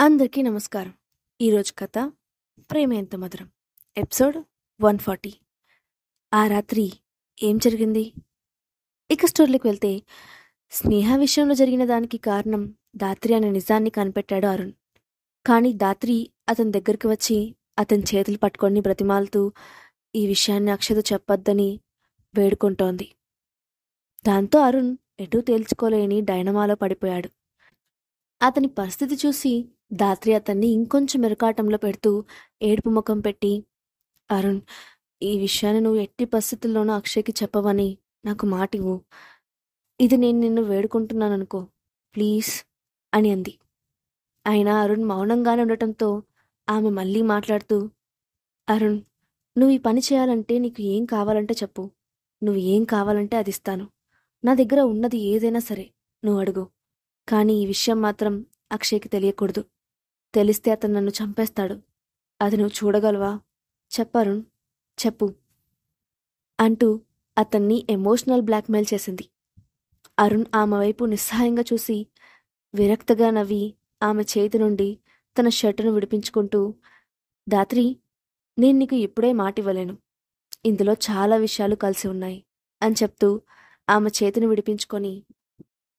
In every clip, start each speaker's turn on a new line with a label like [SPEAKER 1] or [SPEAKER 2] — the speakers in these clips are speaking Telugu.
[SPEAKER 1] అందరికీ నమస్కారం. ఈరోజు కథ 'ప్రేమ ఎంత మధురం' ఎపిసోడ్ 140. ఆ రాత్రి ఏం జరిగింది? ఇక స్టోరీలోకి వెళ్తే, స్నేహ విషయంలో జరిగిన దానికి కారణం దాత్రి అనే నిజాన్ని కనిపెట్టాడు అరుణ్. కానీ దాత్రి అతని దగ్గరికి వచ్చి అతని చేతులు పట్టుకొని బ్రతిమాలుతూ ఈ విషయాన్ని అక్షత చెప్పొద్దని వేడుకుంటోంది. దాంతో అరుణ్ ఎటూ తేల్చుకోలేని డైనమాలో పడిపోయాడు. అతని పరిస్థితి చూసి దాత్రి అతన్ని ఇంకొంచెం మెరకాటంలో పెడుతూ ఏడుపు ముఖం పెట్టి, అరుణ్, ఈ విషయాన్ని నువ్వు ఎట్టి పరిస్థితుల్లోనూ అక్షయ్కి చెప్పవని నాకు మాటివ్వు. ఇది నేను నిన్ను వేడుకుంటున్నాననుకో, ప్లీజ్ అని అంది. అయినా అరుణ్ మౌనంగానే ఉండటంతో ఆమె మళ్ళీ మాట్లాడుతూ, అరుణ్, నువ్వు ఈ పని చేయాలంటే నీకు ఏం కావాలంటే చెప్పు. నువ్వు ఏం కావాలంటే అది ఇస్తాను. నా దగ్గర ఉన్నది ఏదైనా సరే నువ్వు అడుగు. కానీ ఈ విషయం మాత్రం అక్షయ్కి తెలియకూడదు. తెలిస్తే అతను నన్ను చంపేస్తాడు. అది నువ్వు చూడగలవా? చెప్పరుణ్, చెప్పు అంటూ అతన్ని ఎమోషనల్ బ్లాక్మెయిల్ చేసింది. అరుణ్ ఆమె వైపు నిస్సహాయంగా చూసి విరక్తగా నవ్వి ఆమె చేతి నుండి తన షర్టును విడిపించుకుంటూ, దాత్రి, నేను నీకు ఇప్పుడే మాటివ్వలేను. ఇందులో చాలా విషయాలు కలిసి ఉన్నాయి అని చెప్తూ ఆమె చేతిని విడిపించుకొని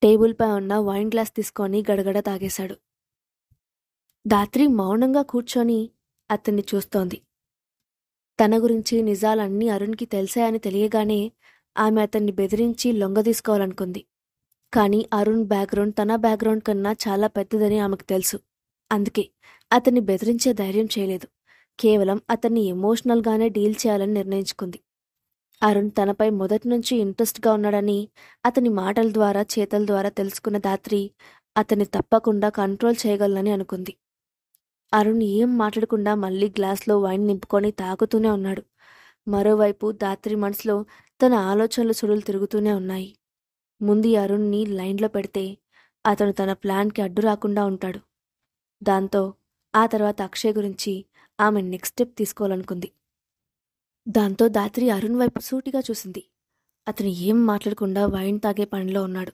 [SPEAKER 1] టేబుల్పై ఉన్న వైన్ గ్లాస్ తీసుకొని గడగడ తాగేశాడు. దాత్రి మౌనంగా కూర్చొని అతన్ని చూస్తోంది. తన గురించి నిజాలన్నీ అరుణ్కి తెలిసాయని తెలియగానే ఆమె అతన్ని బెదిరించి లొంగదీసుకోవాలనుకుంది. కానీ అరుణ్ బ్యాక్గ్రౌండ్ తన బ్యాక్గ్రౌండ్ కన్నా చాలా పెద్దదని ఆమెకు తెలుసు. అందుకే అతన్ని బెదిరించే ధైర్యం చేయలేదు. కేవలం అతన్ని ఎమోషనల్గానే డీల్ చేయాలని నిర్ణయించుకుంది. అరుణ్ తనపై మొదటి నుంచి ఇంట్రెస్ట్గా ఉన్నాడని అతని మాటల ద్వారా చేతల ద్వారా తెలుసుకున్న దాత్రి అతన్ని తప్పకుండా కంట్రోల్ చేయగలనని అనుకుంది. అరుణ్ ఏం మాట్లాడకుండా మళ్ళీ గ్లాస్లో వైన్ నింపుకొని తాగుతూనే ఉన్నాడు. మరోవైపు దాత్రి మనసులో తన ఆలోచనలు సుడులు తిరుగుతూనే ఉన్నాయి. ముందు అరుణ్ని లైన్లో పెడితే అతను తన ప్లాన్కి అడ్డు రాకుండా ఉంటాడు. దాంతో ఆ తర్వాత అక్షయ్ గురించి ఆమె నెక్స్ట్ స్టెప్ తీసుకోవాలనుకుంది. దాంతో దాత్రి అరుణ్ వైపు సూటిగా చూసింది. అతను ఏం మాట్లాడకుండా వైన్ తాగే పనిలో ఉన్నాడు.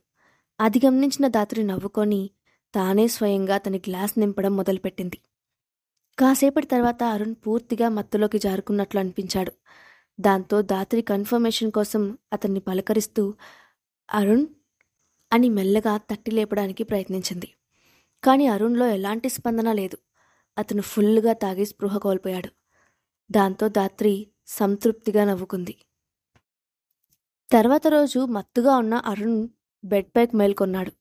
[SPEAKER 1] అది గమనించిన దాత్రి నవ్వుకొని తానే స్వయంగా అతని గ్లాస్ నింపడం మొదలుపెట్టింది. కాసేపటి తర్వాత అరుణ్ పూర్తిగా మత్తులోకి జారుకున్నట్లు అనిపించాడు. దాంతో దాత్రి కన్ఫర్మేషన్ కోసం అతన్ని పలకరిస్తూ అరుణ్ అని మెల్లగా తట్టి లేపడానికి ప్రయత్నించింది. కానీ అరుణ్లో ఎలాంటి స్పందన లేదు. అతను ఫుల్గా తాగి స్పృహ కోల్పోయాడు. దాంతో దాత్రి సంతృప్తిగా నవ్వుకుంది. తర్వాత రోజు మత్తుగా ఉన్న అరుణ్ బెడ్ పైకి మేల్కొన్నాడు.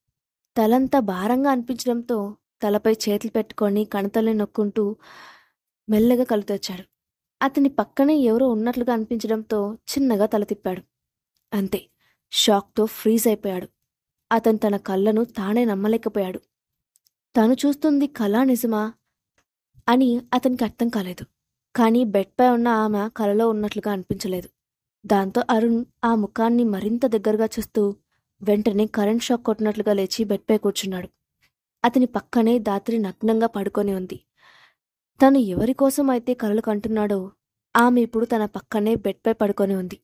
[SPEAKER 1] తలంతా భారంగా అనిపించడంతో తలపై చేతులు పెట్టుకొని కణతల్ని నొక్కుంటూ మెల్లగా కళ్ళు తెచ్చాడు. అతని పక్కనే ఎవరో ఉన్నట్లుగా అనిపించడంతో చిన్నగా తల తిప్పాడు. అంతే, షాక్తో ఫ్రీజ్ అయిపోయాడు. అతను తన కళ్ళను తానే నమ్మలేకపోయాడు. తను చూస్తుంది కళా నిజమా అని అతనికి అర్థం కాలేదు. కానీ బెడ్పై ఉన్న ఆమె కలలో ఉన్నట్లుగా అనిపించలేదు. దాంతో అరుణ్ ఆ ముఖాన్ని మరింత దగ్గరగా చూస్తూ వెంటనే కరెంట్ షాక్ కొట్టినట్లుగా లేచి బెడ్పై కూర్చున్నాడు. అతని పక్కనే దాత్రి నగ్నంగా పడుకొని ఉంది. తను ఎవరికోసం అయితే కలలు కంటున్నాడో ఆమె ఇప్పుడు తన పక్కనే బెడ్పై పడుకొని ఉంది.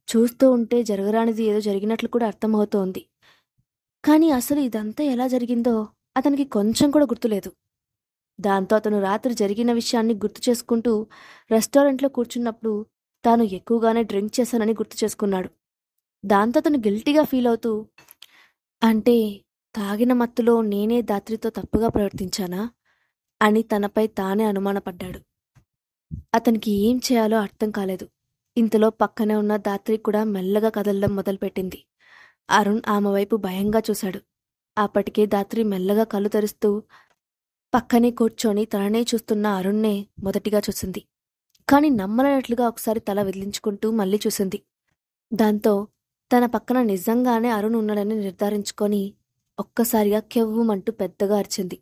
[SPEAKER 1] చూస్తూ ఉంటే జరగరానిది ఏదో జరిగినట్లు కూడా అర్థమవుతోంది. కానీ అసలు ఇదంతా ఎలా జరిగిందో అతనికి కొంచెం కూడా గుర్తులేదు. దాంతో అతను రాత్రి జరిగిన విషయాన్ని గుర్తు చేసుకుంటూ రెస్టారెంట్లో కూర్చున్నప్పుడు తాను ఎక్కువగానే డ్రింక్ చేశానని గుర్తు చేసుకున్నాడు. దాంతో అతను గిల్టీగా ఫీల్ అవుతూ, అంటే తాగిన మత్తులో నేనే దాత్రితో తప్పుగా ప్రవర్తించానా అని తనపై తానే అనుమానపడ్డాడు. అతనికి ఏం చేయాలో అర్థం కాలేదు. ఇంతలో పక్కనే ఉన్న దాత్రి కూడా మెల్లగా కదలడం మొదలుపెట్టింది. అరుణ్ ఆమె వైపు భయంగా చూశాడు. అప్పటికే దాత్రి మెల్లగా కళ్ళు తెరుస్తూ పక్కనే కూర్చొని తననే చూస్తున్న అరుణ్నే మొదటిగా చూసింది. కాని నమ్మలేనట్లుగా ఒకసారి తల విదిలించుకుంటూ మళ్ళీ చూసింది. దాంతో తన పక్కన నిజంగానే అరుణ్ ఉన్నాడని నిర్ధారించుకొని ఒక్కసారిగా కెవ్వుమంటూ పెద్దగా అరిచింది.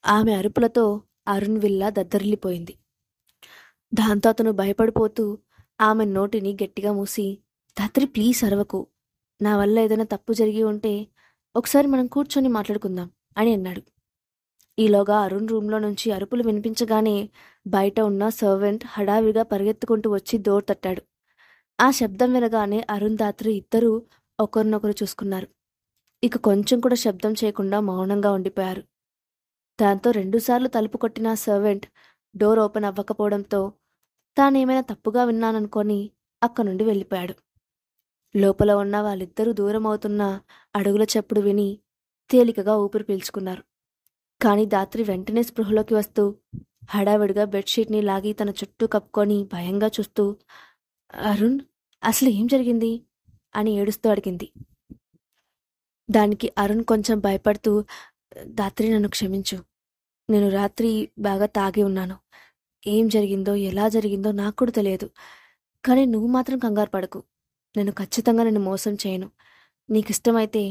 [SPEAKER 1] ఆమె అరుపులతో అరుణ్ విల్లా దద్దరిల్లిపోయింది. దాంతో అతను భయపడిపోతూ ఆమె నోటిని గట్టిగా మూసి, దాత్రి ప్లీజ్ అరవకు, నా వల్ల ఏదైనా తప్పు జరిగి ఉంటే ఒకసారి మనం కూర్చొని మాట్లాడుకుందాం అని అన్నాడు. ఈలోగా అరుణ్ రూంలో నుంచి అరుపులు వినిపించగానే బయట ఉన్న సర్వెంట్ హడావిడిగా పరిగెత్తుకుంటూ వచ్చి డోర్ తట్టాడు. ఆ శబ్దం వినగానే అరుణ్ దాత్రి ఇద్దరూ ఒకరినొకరు చూసుకున్నారు. ఇక కొంచెం కూడా శబ్దం చేయకుండా మౌనంగా ఉండిపోయారు. దాంతో 2 సార్లు తలుపు కొట్టిన సర్వెంట్ డోర్ ఓపెన్ అవ్వకపోవడంతో తానేమైనా తప్పుగా విన్నాననుకొని అక్కడి నుండి వెళ్ళిపోయాడు. లోపల ఉన్న వాళ్ళిద్దరూ దూరం అవుతున్న అడుగుల చప్పుడు విని తేలికగా ఊపిరి పీల్చుకున్నారు. కాని దాత్రి వెంటనే స్పృహలోకి వస్తూ హడావిడిగా బెడ్షీట్ని లాగి తన చుట్టూ కప్పుకొని భయంగా చూస్తూ, అరుణ్, అసలు ఏం జరిగింది అని ఏడుస్తూ అడిగింది. దానికి అరుణ్ కొంచెం భయపడుతూ, దాత్రి, నన్ను క్షమించు. నేను రాత్రి బాగా తాగి ఉన్నాను. ఏం జరిగిందో ఎలా జరిగిందో నాకు కూడా తెలియదు. కానీ నువ్వు మాత్రం కంగారు పడకు. నేను ఖచ్చితంగా నిన్ను మోసం చేయను. నీకిష్టమైతే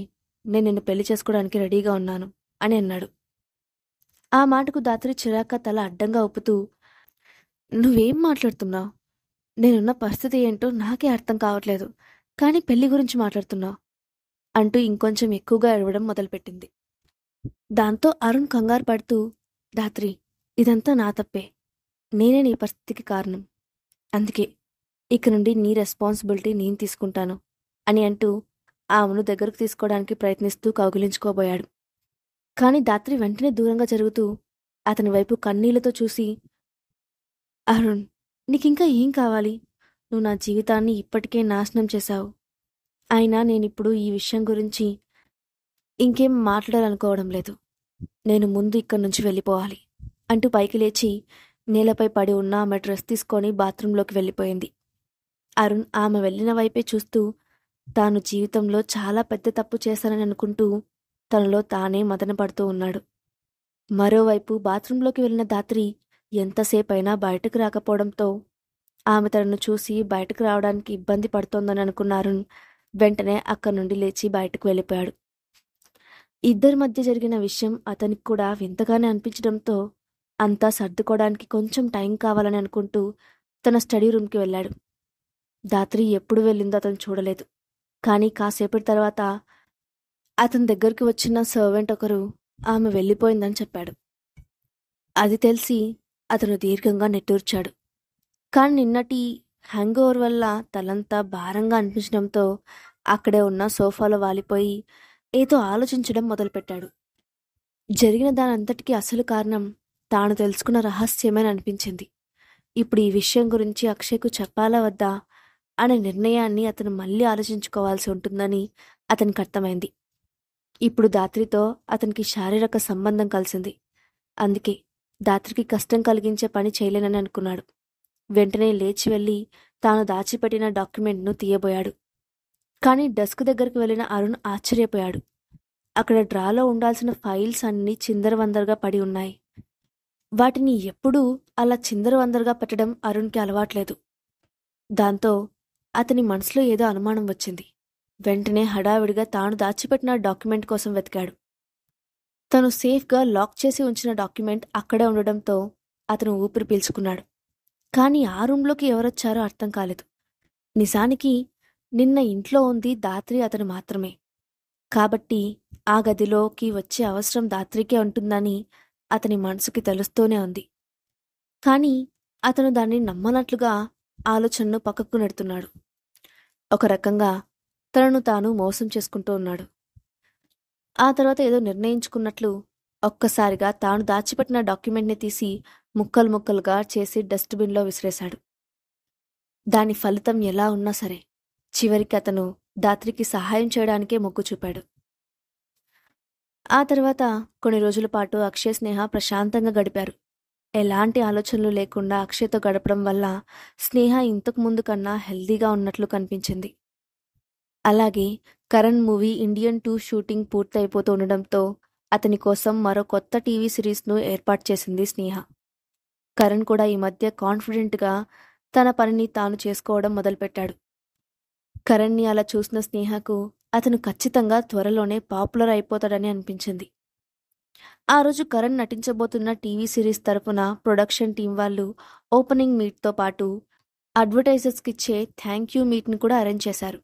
[SPEAKER 1] నేను నిన్ను పెళ్లి చేసుకోవడానికి రెడీగా ఉన్నాను అని అన్నాడు. ఆ మాటకు దాత్రి చిరాక తల అడ్డంగా ఊపుతూ, నువ్వేం మాట్లాడుతున్నావు? నేనున్న పరిస్థితి ఏంటో నాకే అర్థం కావట్లేదు, కానీ పెళ్లి గురించి మాట్లాడుతున్నావు అంటూ ఇంకొంచెం ఎక్కువగా ఏడవడం మొదలుపెట్టింది. దాంతో అరుణ్ కంగారు పడుతూ, దాత్రి, ఇదంతా నా తప్పే. నేనే నీ పరిస్థితికి కారణం. అందుకే ఇక నుండి నీ రెస్పాన్సిబిలిటీ నేను తీసుకుంటాను అని అంటూ ఆమెను దగ్గరకు తీసుకోవడానికి ప్రయత్నిస్తూ కౌగిలించుకోబోయాడు. కాని దాత్రి వెంటనే దూరంగా జరుగుతూ అతని వైపు కన్నీళ్లతో చూసి, అరుణ్, నీకింకా ఏం కావాలి? నువ్వు నా జీవితాన్ని ఇప్పటికే నాశనం చేశావు. అయినా నేనిప్పుడు ఈ విషయం గురించి ఇంకేం మాట్లాడాలనుకోవడం లేదు. నేను ముందు ఇక్కడి నుంచి వెళ్ళిపోవాలి అంటూ పైకి లేచి నేలపై పడి ఉన్న ఆమె డ్రెస్ తీసుకొని బాత్రూంలోకి వెళ్ళిపోయింది. అరుణ్ ఆమె వెళ్ళిన వైపే చూస్తూ తాను జీవితంలో చాలా పెద్ద తప్పు చేశానని అనుకుంటూ తనలో తానే మదనపడుతూ ఉన్నాడు. మరోవైపు బాత్రూంలోకి వెళ్ళిన దాత్రి ఎంతసేపైనా బయటకు రాకపోవడంతో ఆమె తనను చూసి బయటకు రావడానికి ఇబ్బంది పడుతోందని అనుకున్న అరుణ్ వెంటనే అక్కడి నుండి లేచి బయటకు వెళ్ళిపోయాడు. ఇద్దరి మధ్య జరిగిన విషయం అతనికి కూడా వింతగానే అనిపించడంతో అంతా సర్దుకోవడానికి కొంచెం టైం కావాలని అనుకుంటూ తన స్టడీ రూమ్కి వెళ్ళాడు. దాత్రి ఎప్పుడు వెళ్ళిందో అతను చూడలేదు. కానీ కాసేపటి తర్వాత అతని దగ్గరికి వచ్చిన సర్వెంట్ ఒకరు ఆమె వెళ్ళిపోయిందని చెప్పాడు. అది తెలిసి అతను దీర్ఘంగా నిట్టూర్చాడు. కానీ నిన్నటి హ్యాంగ్ ఓవర్ వల్ల తలంతా భారంగా అనిపించడంతో అక్కడే ఉన్న సోఫాలో వాలిపోయి ఏదో ఆలోచించడం మొదలుపెట్టాడు. జరిగిన దానంతటికీ అసలు కారణం తాను తెలుసుకున్న రహస్యమని అనిపించింది. ఇప్పుడు ఈ విషయం గురించి అక్షయ్కు చెప్పాలా వద్దా అనే నిర్ణయాన్ని అతను మళ్ళీ ఆలోచించుకోవాల్సి ఉంటుందని అతనికి అర్థమైంది. ఇప్పుడు దాత్రితో అతనికి శారీరక సంబంధం కలిసింది. అందుకే దాత్రికి కష్టం కలిగించే పని చేయలేనని అనుకున్నాడు. వెంటనే లేచి వెళ్ళి తాను దాచిపెట్టిన డాక్యుమెంట్ను తీయబోయాడు. కానీ డెస్క్ దగ్గరికి వెళ్ళిన అరుణ్ ఆశ్చర్యపోయాడు. అక్కడ డ్రాలో ఉండాల్సిన ఫైల్స్ అన్నీ చిందరవందరగా పడి ఉన్నాయి. వాటిని ఎప్పుడూ అలా చిందరవందరగా పెట్టడం అరుణ్కి అలవాట్లేదు. దాంతో అతని మనసులో ఏదో అనుమానం వచ్చింది. వెంటనే హడావిడిగా తాను దాచిపెట్టిన డాక్యుమెంట్ కోసం వెతికాడు. తను సేఫ్గా లాక్ చేసి ఉంచిన డాక్యుమెంట్ అక్కడే ఉండడంతో అతను ఊపిరి పీల్చుకున్నాడు. కానీ ఆ రూంలోకి ఎవరొచ్చారో అర్థం కాలేదు. నిజానికి నిన్న ఇంట్లో ఉంది దాత్రి అతను మాత్రమే. కాబట్టి ఆ గదిలోకి వచ్చే అవసరం దాత్రికే ఉంటుందని అతని మనసుకి తెలుస్తూనే ఉంది. కానీ అతను దాన్ని నమ్మనట్లుగా ఆలోచనను పక్కకు నెడుతున్నాడు. ఒక రకంగా తనను తాను మోసం చేసుకుంటూ ఉన్నాడు. ఆ తర్వాత ఏదో నిర్ణయించుకున్నట్లు ఒక్కసారిగా తాను దాచిపెట్టిన డాక్యుమెంట్ని తీసి ముక్కలు ముక్కలుగా చేసి డస్ట్బిన్లో విసిరేశాడు. దాని ఫలితం ఎలా ఉన్నా సరే చివరికి అతను దాత్రికి సహాయం చేయడానికే మొగ్గు చూపాడు. ఆ తర్వాత కొన్ని రోజుల పాటు అక్షయ్, స్నేహ ప్రశాంతంగా గడిపారు. ఎలాంటి ఆలోచనలు లేకుండా అక్షయ్తో గడపడం వల్ల స్నేహ ఇంతకు ముందు కన్నా హెల్దీగా ఉన్నట్లు కనిపించింది. అలాగే కరణ్ మూవీ ఇండియన్ 2 షూటింగ్ పూర్తయిపోతూ ఉండడంతో అతని కోసం మరో కొత్త టీవీ సిరీస్ను ఏర్పాటు చేసింది స్నేహ. కరణ్ కూడా ఈ మధ్య కాన్ఫిడెంట్గా తన పనిని తాను చేసుకోవడం మొదలుపెట్టాడు. కరణ్ని అలా చూసిన స్నేహకు అతను ఖచ్చితంగా త్వరలోనే పాపులర్ అయిపోతాడని అనిపించింది. ఆ రోజు కరణ్ నటించబోతున్న టీవీ సిరీస్ తరపున ప్రొడక్షన్ టీం వాళ్ళు ఓపెనింగ్ మీట్తో పాటు అడ్వర్టైజర్స్కిచ్చే థ్యాంక్ యూ మీట్ని కూడా అరేంజ్ చేశారు.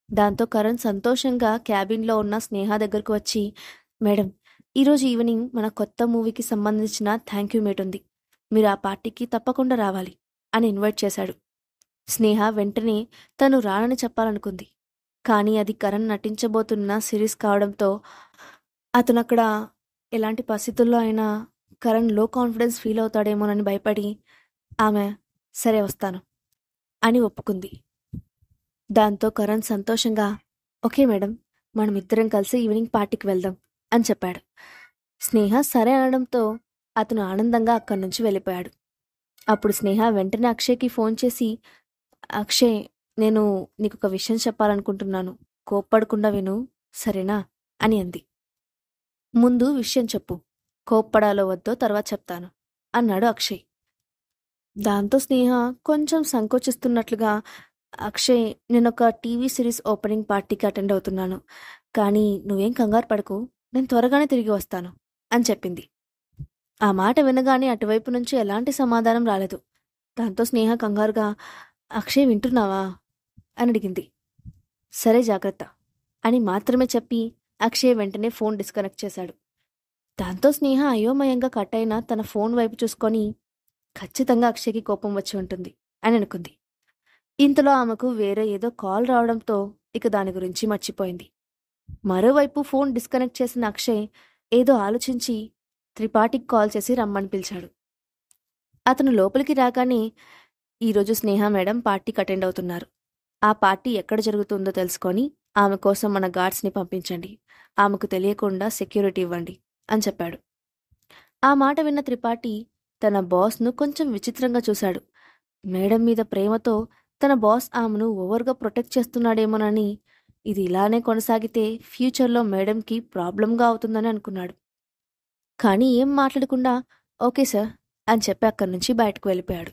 [SPEAKER 1] దాంతో కరణ్ సంతోషంగా క్యాబిన్లో ఉన్న స్నేహ దగ్గరకు వచ్చి, మేడం, ఈరోజు ఈవినింగ్ మన కొత్త మూవీకి సంబంధించిన థ్యాంక్ యూ మీట్ ఉంది. మీరు ఆ పార్టీకి తప్పకుండా రావాలి అని ఇన్వైట్ చేశాడు. స్నేహ వెంటనే తను రానని చెప్పాలనుకుంది. కానీ అది కరణ్ నటించబోతున్న సిరీస్ కావడంతో అతను అక్కడ ఎలాంటి పరిస్థితుల్లో అయినా కరణ్ లో కాన్ఫిడెన్స్ ఫీల్ అవుతాడేమోనని భయపడి ఆమె సరే వస్తాను అని ఒప్పుకుంది. దాంతో కరణ్ సంతోషంగా ఓకే మేడం, మనం ఇద్దరం కలిసి ఈవినింగ్ పార్టీకి వెళ్దాం అని చెప్పాడు. స్నేహ సరే అనడంతో అతను ఆనందంగా అక్కడి నుంచి వెళ్ళిపోయాడు. అప్పుడు స్నేహ వెంటనే అక్షయ్కి ఫోన్ చేసి, అక్షయ్, నేను నీకొక విషయం చెప్పాలనుకుంటున్నాను, కోప్పడకుండా విను, సరేనా అని అంది. ముందు విషయం చెప్పు, కోప్పడాలో వద్దో తర్వాత చెప్తాను అన్నాడు అక్షయ్. దాంతో స్నేహ కొంచెం సంకోచిస్తున్నట్లుగా, అక్షయ్, నేనొక టీవీ సిరీస్ ఓపెనింగ్ పార్టీకి అటెండ్ అవుతున్నాను, కానీ నువ్వేం కంగారు పడకు, నేను త్వరగానే తిరిగి వస్తాను అని చెప్పింది. ఆ మాట వినగానే అటువైపు నుంచి ఎలాంటి సమాధానం రాలేదు. దాంతో స్నేహ కంగారుగా, అక్షయ్ వింటున్నావా అని అడిగింది. సరే జాగ్రత్త అని మాత్రమే చెప్పి అక్షయ్ వెంటనే ఫోన్ డిస్కనెక్ట్ చేశాడు. దాంతో స్నేహ అయోమయంగా కట్ అయిన తన ఫోన్ వైపు చూసుకొని ఖచ్చితంగా అక్షయ్కి కోపం వచ్చి ఉంటుంది అని అనుకుంది. ఇంతలో ఆమెకు వేరే ఏదో కాల్ రావడంతో ఇక దాని గురించి మర్చిపోయింది. మరోవైపు ఫోన్ డిస్కనెక్ట్ చేసిన అక్షయ్ ఏదో ఆలోచించి త్రిపాఠికి కాల్ చేసి రమ్మని పిలిచాడు. అతను లోపలికి రాగానే, ఈరోజు స్నేహ మేడం పార్టీకి అటెండ్ అవుతున్నారు, ఆ పార్టీ ఎక్కడ జరుగుతుందో తెలుసుకొని ఆమె కోసం మన గార్డ్స్ని పంపించండి, ఆమెకు తెలియకుండా సెక్యూరిటీ ఇవ్వండి అని చెప్పాడు. ఆ మాట విన్న త్రిపాఠి తన బాస్ను కొంచెం విచిత్రంగా చూశాడు. మేడం మీద ప్రేమతో తన బాస్ ఆమెను ఓవర్గా ప్రొటెక్ట్ చేస్తున్నాడేమోనని, ఇది ఇలానే కొనసాగితే ఫ్యూచర్లో మేడంకి ప్రాబ్లంగా అవుతుందని అనుకున్నాడు. కానీ ఏం మాట్లాడకుండా ఓకే సార్ అని చెప్పి అక్కడి నుంచి బయటకు వెళ్ళిపోయాడు.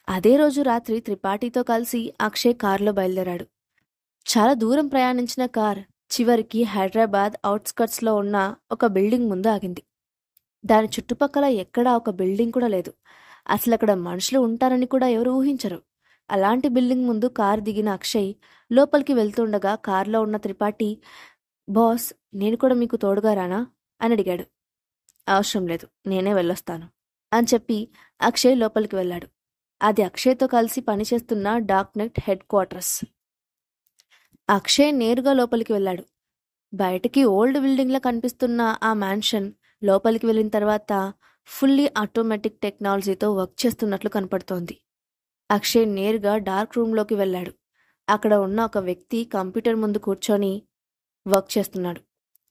[SPEAKER 1] అదే రోజు రాత్రి త్రిపాఠితో కలిసి అక్షయ్ కారులో బయలుదేరాడు. చాలా దూరం ప్రయాణించిన కార్ చివరికి హైదరాబాద్ అవుట్స్కట్స్లో ఉన్న ఒక బిల్డింగ్ ముందు ఆగింది. దాని చుట్టుపక్కల ఎక్కడా ఒక బిల్డింగ్ కూడా లేదు. అసలు అక్కడ మనుషులు ఉంటారని కూడా ఎవరు ఊహించరు. అలాంటి బిల్డింగ్ ముందు కారు దిగిన అక్షయ్ లోపలికి వెళ్తుండగా కారులో ఉన్న త్రిపాఠి, బాస్, నేను కూడా మీకు తోడుగా రానా అని అడిగాడు. అవసరం లేదు, నేనే వెళ్ళొస్తాను అని చెప్పి అక్షయ్ లోపలికి వెళ్ళాడు. అది అక్షయ్తో కలిసి పనిచేస్తున్న డార్క్నెట్ హెడ్ క్వార్టర్స్. అక్షయ్ నేరుగా లోపలికి వెళ్ళాడు. బయటికి ఓల్డ్ బిల్డింగ్లా కనిపిస్తున్న ఆ మ్యాన్షన్ లోపలికి వెళ్ళిన తర్వాత ఫుల్లీ ఆటోమేటిక్ టెక్నాలజీతో వర్క్ చేస్తున్నట్లు కనపడుతోంది. అక్షయ్ నేరుగా డార్క్ రూమ్లోకి వెళ్ళాడు. అక్కడ ఉన్న ఒక వ్యక్తి కంప్యూటర్ ముందు కూర్చొని వర్క్ చేస్తున్నాడు.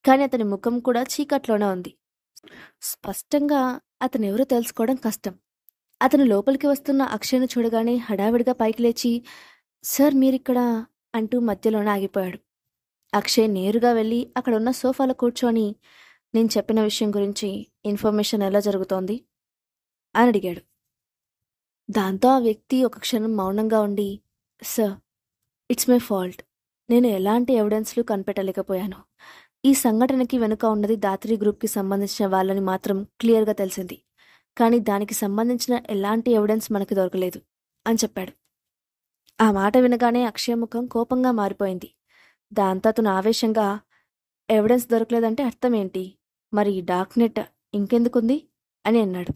[SPEAKER 1] కానీ అతని ముఖం కూడా చీకట్లోనే ఉంది. స్పష్టంగా అతను ఎవరో తెలుసుకోవడం కష్టం. అతను లోపలికి వస్తున్న అక్షయ్ను చూడగానే హడావిడిగా పైకి లేచి, సార్ మీరిక్కడ అంటూ మధ్యలోనే ఆగిపోయాడు. అక్షయ్ నేరుగా వెళ్ళి అక్కడున్న సోఫాలో కూర్చొని, నేను చెప్పిన విషయం గురించి ఇన్ఫర్మేషన్ ఎలా జరుగుతోంది అని అడిగాడు. దాంతో ఆ వ్యక్తి ఒక క్షణం మౌనంగా ఉండి, సార్, ఇట్స్ మై ఫాల్ట్, నేను ఎలాంటి ఎవిడెన్స్లు కనిపెట్టలేకపోయాను. ఈ సంఘటనకి వెనుక ఉన్నది దాత్రి గ్రూప్కి సంబంధించిన వాళ్ళని మాత్రం క్లియర్గా తెలిసింది, కానీ దానికి సంబంధించిన ఎలాంటి ఎవిడెన్స్ మనకి దొరకలేదు అని చెప్పాడు. ఆ మాట వినగానే అక్షయ్ ముఖం కోపంగా మారిపోయింది. దాంతో అతను ఆవేశంగా, ఎవిడెన్స్ దొరకలేదంటే అర్థం ఏంటి, మరి ఈ డార్క్నెట్ ఇంకెందుకుంది అని అన్నాడు.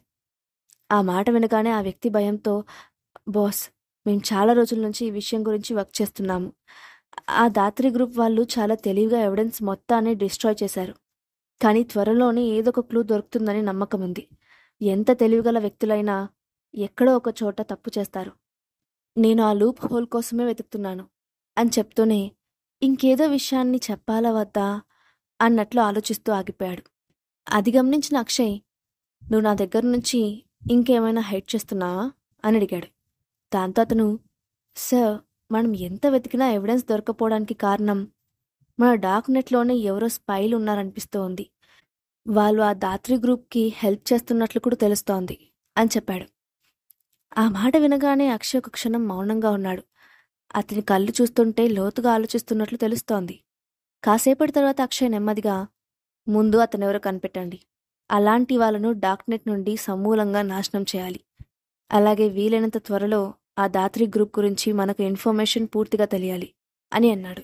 [SPEAKER 1] ఆ మాట వినగానే ఆ వ్యక్తి భయంతో, బాస్, మేము చాలా రోజుల నుంచి ఈ విషయం గురించి వర్క్ చేస్తున్నాము. ఆ దాత్రి గ్రూప్ వాళ్ళు చాలా తెలివిగా ఎవిడెన్స్ మొత్తాన్ని డిస్ట్రాయ్ చేశారు, కానీ త్వరలోనే ఏదో ఒక క్లూ దొరుకుతుందని నమ్మకం ఉంది. ఎంత తెలివిగల వ్యక్తులైనా ఎక్కడో ఒక చోట తప్పు చేస్తారు. నేను ఆ లూప్ హోల్ కోసమే వెతుకుతున్నాను అని చెప్తూనే ఇంకేదో విషయాన్ని చెప్పాలా వద్దా అన్నట్లు ఆలోచిస్తూ ఆగిపోయాడు. అది గమనించిన అక్షయ్, నువ్వు నా దగ్గర నుంచి ఇంకేమైనా హైడ్ చేస్తున్నావా అని అడిగాడు. దాంతో అతను, సార్, మనం ఎంత వెతికినా ఎవిడెన్స్ దొరకపోవడానికి కారణం మన డార్క్ నెట్లోనే ఎవరో స్పైలు ఉన్నారనిపిస్తూ ఉంది. వాళ్ళు ఆ దాత్రి గ్రూప్కి హెల్ప్ చేస్తున్నట్లు కూడా తెలుస్తోంది అని చెప్పాడు. ఆ మాట వినగానే అక్షయ్ ఒక క్షణం మౌనంగా ఉన్నాడు. అతని కళ్ళు చూస్తుంటే లోతుగా ఆలోచిస్తున్నట్లు తెలుస్తోంది. కాసేపటి తర్వాత అక్షయ్ నెమ్మదిగా, ముందు అతనెవరో కనిపెట్టండి, అలాంటి వాళ్ళను డార్క్నెట్ నుండి సమూలంగా నాశనం చేయాలి. అలాగే వీలైనంత త్వరలో ఆ దాత్రి గ్రూప్ గురించి మనకు ఇన్ఫర్మేషన్ పూర్తిగా తెలియాలి అని అన్నాడు.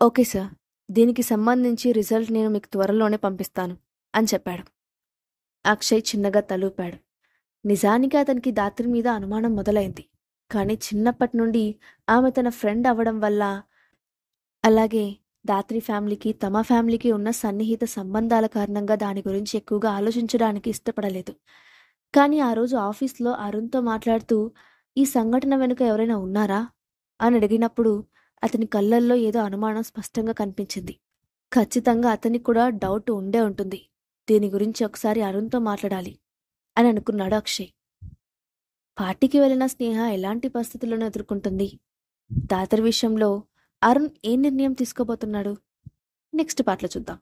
[SPEAKER 1] ఓకే సార్, దీనికి సంబంధించి రిజల్ట్ నేను మీకు త్వరలోనే పంపిస్తాను అని చెప్పాడు. అక్షయ్ చిన్నగా తలూపాడు. నిజానికి అతనికి దాత్రి మీద అనుమానం మొదలైంది. కానీ చిన్నప్పటి నుండి ఆమె తన ఫ్రెండ్ అవ్వడం వల్ల, అలాగే దాత్రి ఫ్యామిలీకి తమ ఫ్యామిలీకి ఉన్న సన్నిహిత సంబంధాల కారణంగా దాని గురించి ఎక్కువగా ఆలోచించడానికి ఇష్టపడలేదు. కానీ ఆ రోజు ఆఫీస్లో అరుణ్తో మాట్లాడుతూ ఈ సంఘటన వెనుక ఎవరైనా ఉన్నారా అని అడిగినప్పుడు అతని కళ్ళల్లో ఏదో అనుమానం స్పష్టంగా కనిపించింది. ఖచ్చితంగా అతనికి కూడా డౌట్ ఉండే ఉంటుంది. దీని గురించి ఒకసారి అరుణ్తో మాట్లాడాలి అని అనుకున్నాడు అక్షయ్. పార్టీకి వెళ్లిన స్నేహ ఎలాంటి పరిస్థితులను ఎదుర్కొంటుంది? దాతరి విషయంలో అరుణ్ ఏ నిర్ణయం తీసుకోబోతున్నాడు? నెక్స్ట్ పార్ట్లో చూద్దాం.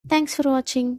[SPEAKER 1] Thanks for watching.